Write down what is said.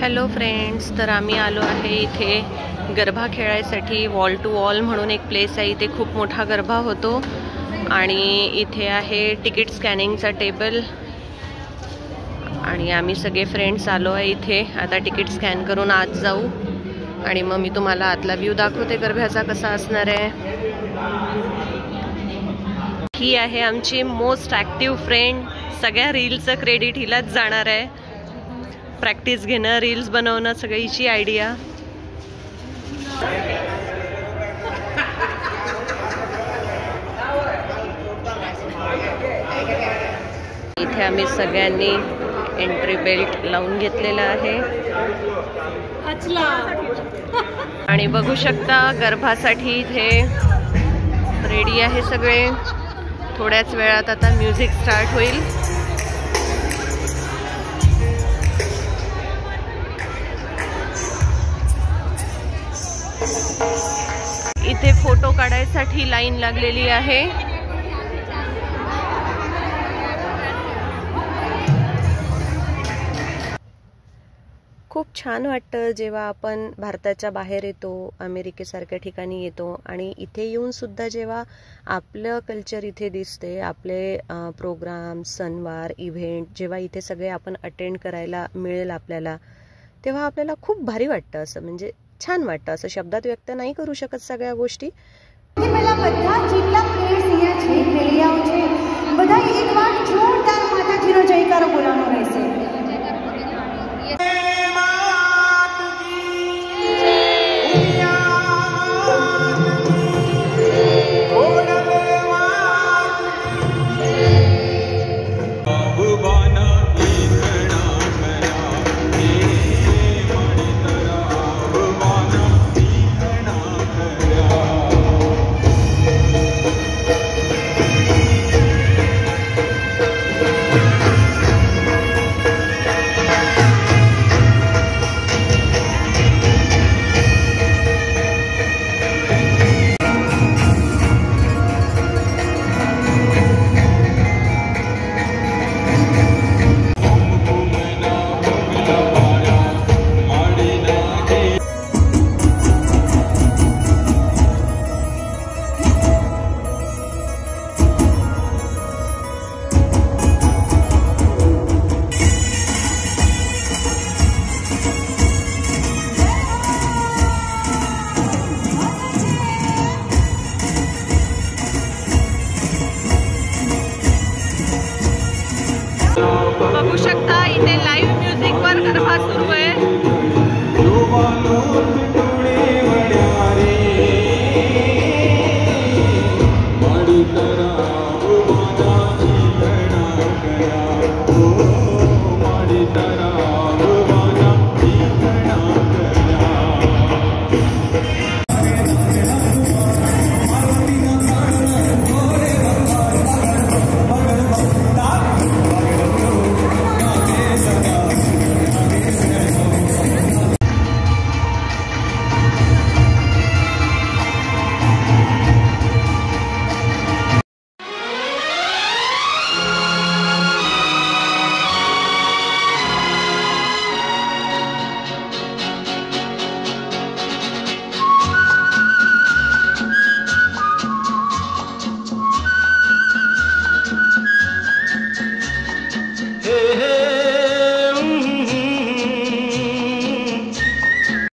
Hello friends, तर आम्ही आलो आहे इथे गरबा खेळायसाठी। वॉल टू वॉल म्हणून एक प्लेस आहे, इथे खूप मोठा गरबा होतो आणि इथे आहे तिकीट स्कॅनिंगचा टेबल आणि आम्ही सगळे फ्रेंड्स आलो आहे इथे। आता तिकीट स्कॅन करून आत जाऊ आणि मग मी तुम्हाला आतला व्ह्यू दाखवते गरब्याचा कसा असणार आहे। ही आहे आमची मोस्ट ॲक्टिव्ह फ्रेंड, सगळ्या रीलचं क्रेडिट हिलाच जाणार आहे। प्रॅक्टिस घेणं, रील्स बनवणं, सगळीची आयडिया। इथे आम्ही सगळ्यांनी एंट्री बेल्ट लावून घेतलेला आहे आणि बघू शकता गरबासाठी इथे रेडी आहे सगळे। थोड्याच वेळात आता म्युझिक स्टार्ट होईल। इथे फोटो काढायसाठी लाईन लागलेली आहे। खूप छान वाटतं जेव्हा आपण भारताच्या बाहेर येतो, अमेरिकेसारख्या ठिकाणी येतो आणि इथे येऊन सुद्धा जेव्हा आपलं कल्चर इथे दिसते, आपले प्रोग्राम, सणवार, इव्हेंट जेव्हा इथे सगळे आपण अटेंड करायला मिळेल आपल्याला, तेव्हा आपल्याला खूप भारी वाटतं। असं म्हणजे छान वाटतं, असं शब्दात व्यक्त नाही करू शकत सगळ्या गोष्टी। પહેલા બધા જેટલા પ્લેયર્સ અહીંયા છે ખેલૈયાઓ છે, બધા એકવાર જોરદાર માતાજીનો જયકારો બોલાવવાનો